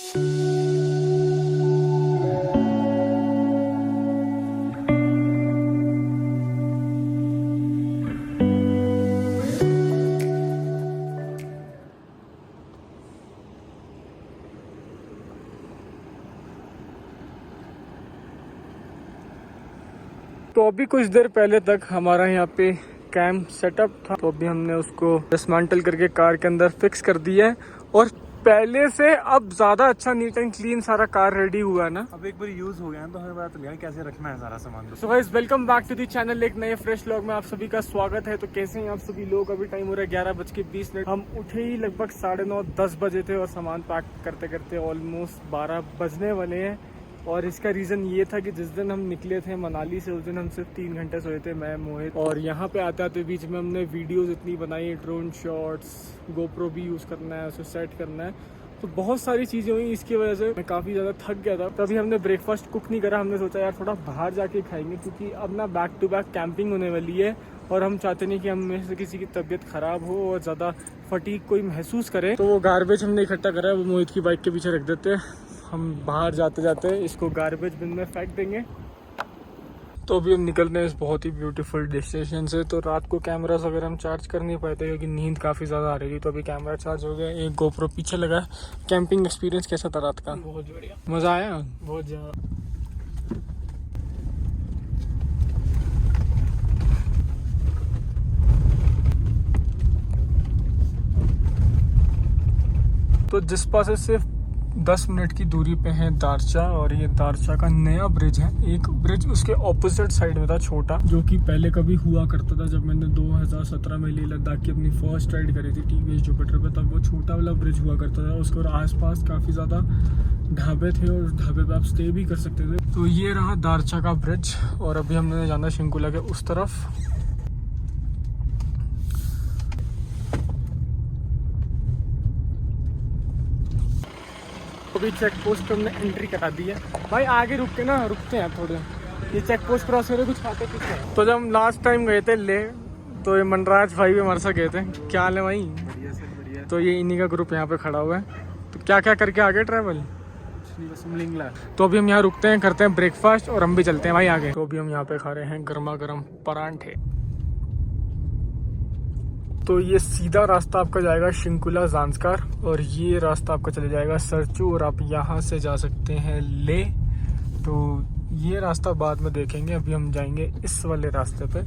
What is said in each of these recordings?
तो अभी कुछ देर पहले तक हमारा यहाँ पे कैंप सेटअप था, तो अभी हमने उसको डिसमेंटल करके कार के अंदर फिक्स कर दिया है और पहले से अब ज्यादा अच्छा नीट एंड क्लीन सारा कार रेडी हुआ है ना। अब एक बार यूज हो गया है तो हमें पता चल गया कैसे रखना है सारा सामान। So guys welcome back to the channel. एक नए फ्रेश व्लॉग में आप सभी का स्वागत है। तो कैसे हैं आप सभी लोग? अभी टाइम हो रहा है 11:20। हम उठे ही लगभग 9:30-10 बजे थे और सामान पैक करते करते ऑलमोस्ट 12 बजने वाले हैं। और इसका रीज़न ये था कि जिस दिन हम निकले थे मनाली से, उस दिन हम सिर्फ 3 घंटे सोए थे, मैं, मोहित। और यहाँ पे आते आते बीच में हमने वीडियोस इतनी बनाई, ड्रोन शॉट्स, गोप्रो भी यूज़ करना है, उसे सेट करना है, तो बहुत सारी चीज़ें हुई। इसकी वजह से मैं काफ़ी ज़्यादा थक गया था। तभी हमने ब्रेकफास्ट कुक नहीं करा। हमने सोचा यार थोड़ा बाहर जाके खाएंगे, क्योंकि अब ना बैक टू बैक कैंपिंग होने वाली है और हम चाहते नहीं कि हम में से किसी की तबीयत ख़राब हो और ज़्यादा फटीग कोई महसूस करे। तो वो गार्बेज हमने इकट्ठा करा है, वो मोहित की बाइक के पीछे रख देते हैं। हम बाहर जाते जाते इसको गार्बेज बिन में फेंक देंगे। तो अभी हम निकल रहे हैं इस बहुत ही ब्यूटीफुल डेस्टिनेशन से। तो रात को कैमरास अगर हम चार्ज कर नहीं पाए थे क्योंकि नींद काफ़ी ज़्यादा आ रही थी, तो अभी कैमरा चार्ज हो गया, एक गोप्रो पीछे लगा। कैंपिंग एक्सपीरियंस कैसा था रात का? बहुत बढ़िया, मज़ा आया बहुत ज़्यादा। तो जिस्पा से सिर्फ 10 मिनट की दूरी पे है दारचा, और ये दारचा का नया ब्रिज है। एक ब्रिज उसके ऑपोजिट साइड में था छोटा, जो कि पहले कभी हुआ करता था। जब मैंने 2017 में लेह लद्दाख की अपनी फर्स्ट राइड करी थी टीवीएस जुपिटर पे, तब वो छोटा वाला ब्रिज हुआ करता था। उसके और आसपास काफ़ी ज़्यादा ढाबे थे और ढाबे पे आप स्टे भी कर सकते थे। तो ये रहा दारचा का ब्रिज, और अभी हमने जाना शिंकुला के उस तरफ। अभी चेक पोस्ट पे हमने एंट्री करा दी है। भाई आगे रुकते हैं थोड़े, ये चेक पोस्ट क्रॉस करे कुछ खाते पीते हैं। तो जब हम लास्ट टाइम गए थे ले, तो ये मनराज भाई भी हमारे साथ गए थे। क्या हाल है भाई? बढ़िया सर, बढ़िया। तो ये इन्हीं का ग्रुप यहाँ पे खड़ा हुआ है। तो क्या क्या करके आगे ट्रैवल? तो अभी हम यहाँ रुकते हैं, करते हैं ब्रेकफास्ट और हम भी चलते हैं भाई आगे। तो अभी हम यहाँ पे खा रहे हैं गर्मा गर्म परांठे। तो ये सीधा रास्ता आपका जाएगा शिंकुला ज़ांस्कार, और ये रास्ता आपका चले जाएगा सरचू, और आप यहाँ से जा सकते हैं ले। तो ये रास्ता बाद में देखेंगे, अभी हम जाएंगे इस वाले रास्ते पे।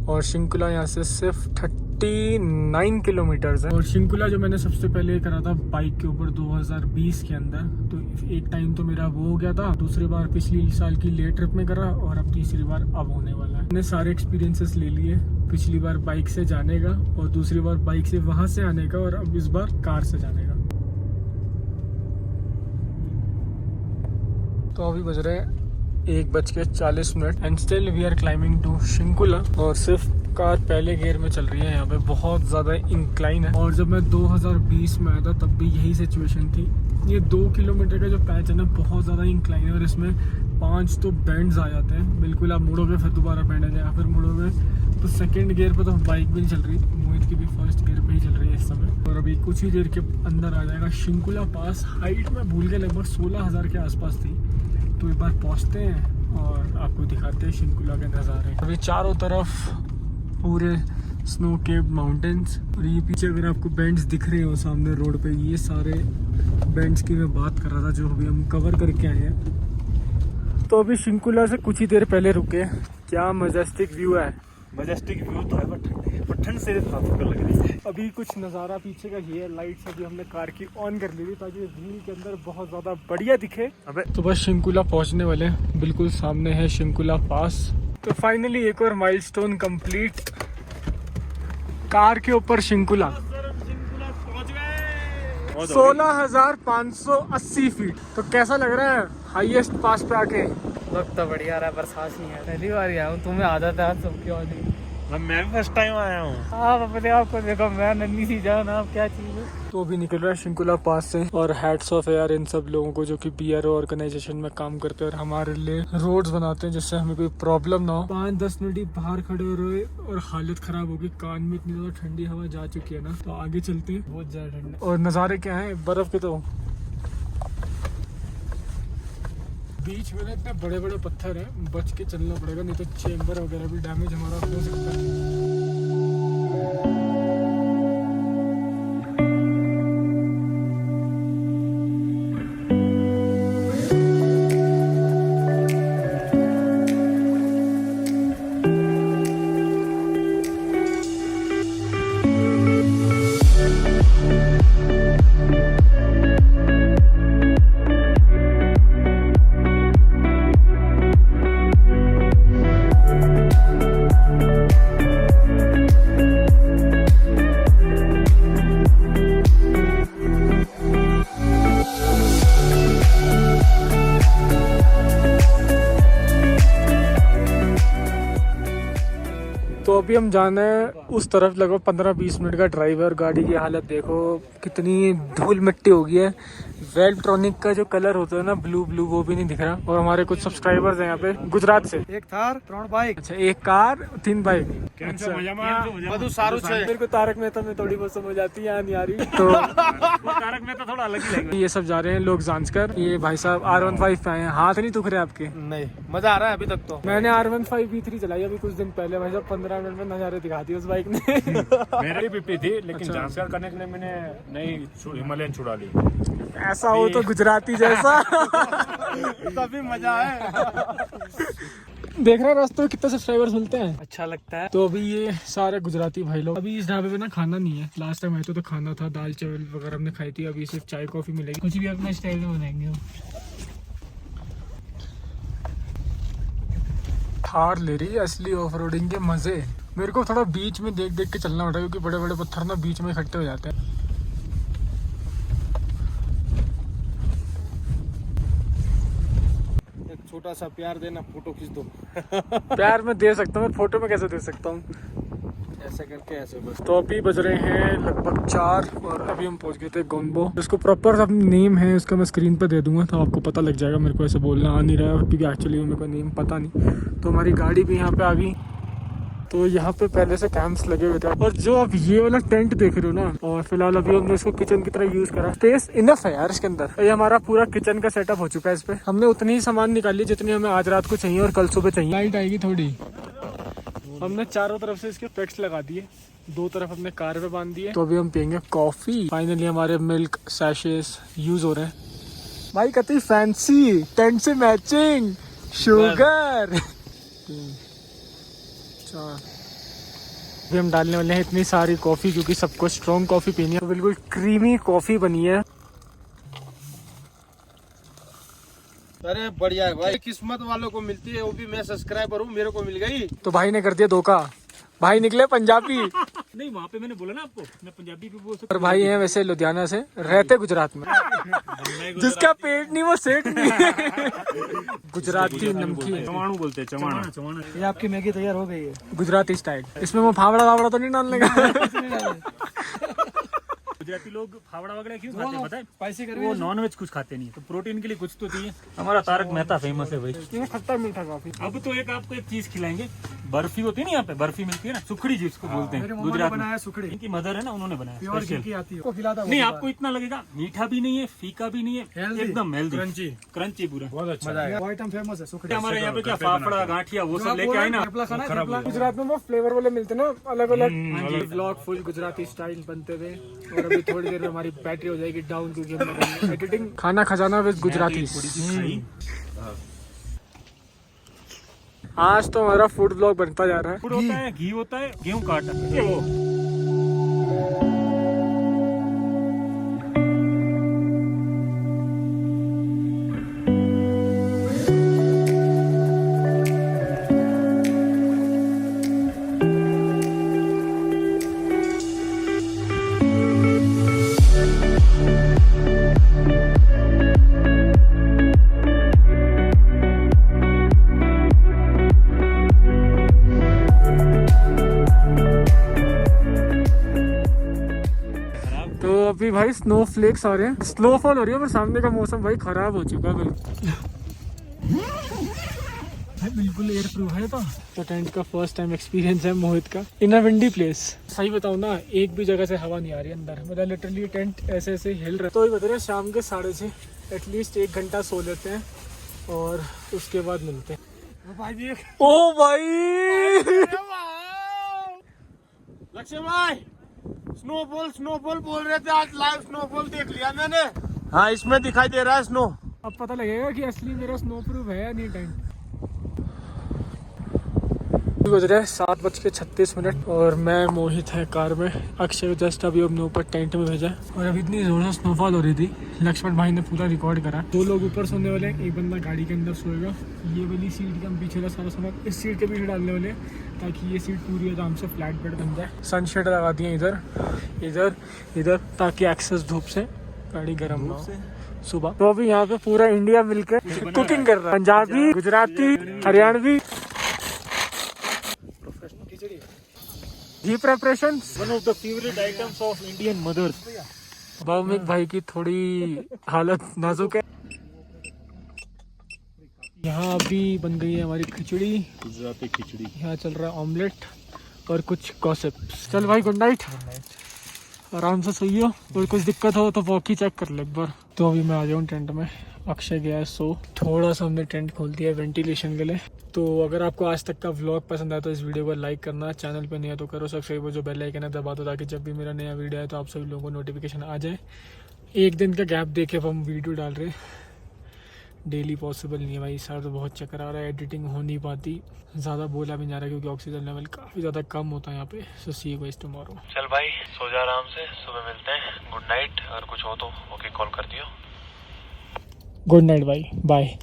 और शिंकुला यहाँ से सिर्फ 39 किलोमीटर्स है। और शिंकुला जो मैंने सबसे पहले करा था बाइक के ऊपर 2020 के अंदर, तो एक टाइम तो मेरा वो हो गया था। दूसरी बार पिछली साल की ले ट्रिप में करा, और अब तीसरी बार अब होने वाला है। मैंने सारे एक्सपीरियंसेस ले लिए, पिछली बार बाइक से जाने का, और दूसरी बार बाइक से वहां से आने का, और अब इस बार कार से जाने का। तो अभी बज रहे हैं 1:40 and still we are climbing to Shinkula. और सिर्फ कार पहले गियर में चल रही है, यहाँ पे बहुत ज़्यादा इंक्लाइन है। और जब मैं 2020 में आया था तब भी यही सिचुएशन थी। ये 2 किलोमीटर का जो पैच है ना, बहुत ज़्यादा इंक्लाइन है, और इसमें 5 तो बेंड्स आ जाते हैं। बिल्कुल आप मुड़ोगे फिर दोबारा बेंड आ जाएगा, फिर मुड़ोगे। तो सेकेंड गियर पर तो बाइक भी नहीं चल रही, मोहित की भी फर्स्ट गियर पे ही चल रही है इस समय। और अभी कुछ ही देर के अंदर आ जाएगा शिंकुला पास। हाइट में भूल के लगभग 16,000 के आसपास थी। तो एक बार पहुँचते हैं और आपको दिखाते हैं शिंकुला के नज़ारे। अभी चारों तरफ पूरे स्नो केप्ड माउंटेन्स, और ये पीछे अगर आपको बेंड्स दिख रहे हो सामने रोड पे, ये सारे बेंड्स की मैं बात कर रहा था जो अभी हम कवर करके आए हैं। तो अभी शिंकुला से कुछ ही देर पहले रुके। क्या मजेस्टिक व्यू है। मजेस्टिक व्यू तो है, बट ठंड से लग रही है। अभी कुछ नज़ारा पीछे का ये है। लाइट्स अभी हमने कार की ऑन कर ली थी ताकि व्हील के अंदर बहुत ज़्यादा बढ़िया दिखे। तो बस शिंकुला पहुंचने वाले हैं, बिल्कुल सामने है शिंकुला पास। तो फाइनली एक और माइलस्टोन कंप्लीट, कार के ऊपर शिंकुला। 16,580 फीट। तो कैसा लग रहा है हाईएस्ट पास पे आके? वक्त तो बढ़िया रहा, पर सांस नहीं है। पहली बार आया हूँ, तुम्हें आदत है सबकी वाली। मैं भी फर्स्ट टाइम आया हूँ। आप अपने आप को देखो, मैं नन्ही सी जान, आप क्या चीज़ है। तो अभी निकल रहा है शिंकुला पास से, और हैट्स ऑफ है यार इन सब लोगों को जो कि बीआरओ ऑर्गेनाइजेशन में काम करते हैं और हमारे लिए रोड्स बनाते हैं जिससे हमें कोई प्रॉब्लम ना हो। 5-10 मिनट ही बाहर खड़े हो रहे और हालत खराब होगी। कान में इतनी ज्यादा ठंडी हवा जा चुकी है ना। तो आगे चलते हैं, बहुत ज्यादा ठंड। और नज़ारे क्या है बर्फ के। तो बीच में ना इतने बड़े बड़े पत्थर हैं, बच के चलना पड़ेगा, नहीं तो चेम्बर वगैरह भी डैमेज हमारा हो सकता है। तो अभी हम जाना है उस तरफ, लगभग 15-20 मिनट का ड्राइव है और गाड़ी की हालत देखो कितनी धूल मिट्टी हो गई है। वेल्ट्रॉनिक का जो कलर होता है ना ब्लू ब्लू, वो भी नहीं दिख रहा। और हमारे कुछ सब्सक्राइबर्स हैं यहाँ पे गुजरात से। एक थार 3 बाइक। अच्छा, एक कार 3 बाइक। अच्छा, બધું સારું છે। मेरे को तारक मेहता में थोड़ी बहुत समझ आती है, यहाँ नहीं आ रही। तो तारक मेहता थोड़ा अलग ही लगेगा। ये सब जा रहे हैं लोग जांचकर। ये भाई साहब R15 पे आए हैं। हाथ नहीं दुख रहे आपके? नहीं, मजा आ रहा है अभी तक तो। मैंने R15 V3 चलाई अभी कुछ दिन पहले, भाई साहब 15 मिनट में नजारे दिखा दिए उस बाइक ने। मेरी 50 थी, लेकिन अच्छा। जांचकर करने के लिए मैंने नई हिमालयन छुड़ा ली। ऐसा हो तो गुजराती जैसा। तभी मजा है। देख रहे रास्ते में कितने सब्सक्राइबर्स मिलते हैं। अच्छा लगता है। तो अभी ये सारे गुजराती भाई लोग, अभी इस ढाबे पे ना खाना नहीं है। लास्ट टाइम आए तो खाना था, दाल चावल वगैरह हमने खाई थी। अभी सिर्फ चाय कॉफी मिलेगी, कुछ भी अपना स्टाइल में बनाएंगे हम। थार ले रही है असली ऑफ रोडिंग के मजे। मेरे को थोड़ा बीच में देख देख के चलना पड़ता है, क्योंकि बड़े बड़े पत्थर ना बीच में इकट्ठे हो जाते हैं। छोटा सा प्यार देना, फोटो खींच दो। प्यार में दे सकता हूँ, फोटो में कैसे दे सकता हूँ? ऐसे करके ऐसे बस। तो अभी बज रहे हैं लगभग 4 और अभी हम पहुंच गए थे गोम्बो। जिसको प्रॉपर नेम है उसका मैं स्क्रीन पर दे दूंगा, तो आपको पता लग जाएगा। मेरे को ऐसे बोलना आ नहीं रहा है, क्योंकि एक्चुअली मेरे को नेम पता नहीं। तो हमारी गाड़ी भी यहाँ पे आ गई। तो यहाँ पे पहले से कैंप्स लगे हुए थे। और जो अब ये वाला टेंट देख रहे हो ना, और फिलहाल अभी हमने इसको किचन की तरह यूज करा। स्पेस इनफ है यार इसके अंदर। ये हमारा पूरा किचन का सेटअप हो चुका है इस पे। हमने उतनी ही सामान निकाली जितनी हमें आज रात को चाहिए और कल सुबह चाहिए। लाइट आएगी थोड़ी। हमने चारों तरफ से इसके फ्लेक्स लगा दिए, 2 तरफ अपने कार पे बांध दिए। तो अभी हम पियेंगे कॉफी। फाइनली हमारे मिल्क सैशेस यूज हो रहे हैं। भाई कितनी फैंसी, टेंट से मैचिंग शुगर। अभी हम डालने वाले हैं इतनी सारी कॉफी, क्योंकि सबको स्ट्रॉन्ग कॉफी पीनी है। तो बिल्कुल क्रीमी कॉफी बनी है। अरे बढ़िया है भाई, किस्मत वालों को मिलती है, वो भी मैं सब्सक्राइबर हूँ, मेरे को मिल गई। तो भाई ने कर दिया धोखा, भाई निकले पंजाबी। नहीं, वहाँ पे मैंने बोला ना आपको, मैं पंजाबी भी बोल सकता और भाई हैं वैसे लुधियाना से, रहते गुजरात में। जिसका पेट नहीं वो सेठ नहीं। गुजराती नमकीन चवाणू बोलते हैं, चवाणा। ये आपकी मैगी तैयार हो गई है गुजराती स्टाइल। इसमें वो फावड़ा वावड़ा तो नहीं डालने का? गुजराती लोग फावड़ा वगैरह क्यों खाते हैं पता है? स्पाइसी कर वो नॉन वेज कुछ खाते नहीं, तो प्रोटीन के लिए कुछ तो चाहिए। हमारा तारक मेहता फेमस है भाई। ये खट्टा मीठा काफी। अब तो एक आपको एक चीज खिलाएंगे, बर्फी होती है ना, यहाँ पे बर्फी मिलती है ना, सुखड़ी जिसको बोलते हैं गुजरात में। सुखड़ी इनकी मदर है ना, उन्होंने बनाया स्पेशल। आती है, खिलाता नहीं, आपको इतना लगेगा मीठा भी नहीं है, फीका भी नहीं है, एकदम हेल्दी, क्रंची पूरा। बहुत अच्छा है। वो आइटम फेमस है सुखड़ी। हमारे यहाँ पे क्या फाफड़ा गांठिया वो सब लेके आए ना। गुजरात में वो फ्लेवर वाले मिलते ना अलग अलग। व्लॉग फुल गुजराती स्टाइल बनते हुए। और अभी थोड़ी देर में हमारी बैटरी हो जाएगी डाउन, क्योंकि हमने एडिटिंग। खाना खजाना विद गुजराती। आज तो हमारा फूड ब्लॉग बनता जा रहा है। फूड होता है, घी होता है, गेहूं का आटा, ये वो। अभी भाई स्नो फ्लेक्स आ रहे हैं, स्नोफॉल हो रही है, पर सामने का मौसम भाई खराब हो चुका है भाई बिल्कुल एयर प्रूफ है। तो टेंट का फर्स्ट टाइम एक्सपीरियंस है मोहित का इन अ विंडी प्लेस। सही बताऊँ ना, एक भी जगह से हवा नहीं आ रही अंदर, मतलब लिटरली टेंट ऐसे ऐसे हिल रहा है। तो ये बता रहे हैं शाम के 6:30, एटलीस्ट 1 घंटा सो लेते हैं और उसके बाद मिलते हैं। भाई ओ भाई लक्ष्य भाई, स्नोफॉल बोल रहे थे, आज लाइव स्नोफॉल देख लिया मैंने। हाँ, इसमें दिखाई दे रहा है स्नो। अब पता लगेगा कि असली मेरा स्नो प्रूफ है या नहीं। टाइम बज रहे 7:36 और मैं मोहित है कार में। अक्षय जस्ट अभी अपने ऊपर टेंट में भेजा और अभी इतनी जोर से स्नोफॉल हो रही थी, लक्ष्मण भाई ने पूरा रिकॉर्ड करा। 2 लोग ऊपर सोने वाले, एक बंदा गाड़ी के अंदर सोएगा। ये वाली सीट के हम पीछे का सारा सामान इस सीट के पीछे डालने वाले, ताकि ये सीट पूरी आराम से फ्लैट बेड बन जाए। सनशेड लगा दिए इधर ताकि एक्सेस धूप से गाड़ी गर्म ना हो सुबह। तो अभी यहाँ पे पूरा इंडिया मिलकर कुकिंग कर रहा है, पंजाबी, गुजराती, हरियाणवी। जी preparation one of the favourite items of Indian mothers. Bhaumik भाई की थोड़ी हालत नाजुक है। यहाँ अभी बन गई है हमारी खिचड़ी, गुजराती खिचड़ी। यहाँ चल रहा है ऑमलेट और कुछ गॉसिप्स। चल भाई, गुड नाइट, आराम से सोइयो। और कुछ दिक्कत हो तो वॉकी चेक कर ले एक बार। तो अभी मैं आ जाऊँ टेंट में, अक्षय गया है सो। थोड़ा सा हमने टेंट खोल दिया वेंटिलेशन के लिए। तो अगर आपको आज तक का व्लॉग पसंद आया तो इस वीडियो को लाइक करना, चैनल पे नहीं है तो करो सब्सक्राइब, जो बेल आइकन है दबा दो, ताकि जब भी मेरा नया वीडियो आए तो आप सभी लोगों को नोटिफिकेशन आ जाए। एक दिन का गैप देके अब हम वीडियो डाल रहे हैं, डेली पॉसिबल नहीं है भाई। सर तो बहुत चक्कर आ रहा है, एडिटिंग हो नहीं पाती, ज़्यादा बोला भी नहीं जा रहा क्योंकि ऑक्सीजन लेवल काफ़ी ज़्यादा कम होता है यहाँ पे। सो सी यू गाइस टुमारो। चल भाई, सो जा आराम से, सुबह मिलते हैं। Good night. और कुछ हो तो ओके कॉल कर दियो। गुड नाइट भाई, बाय।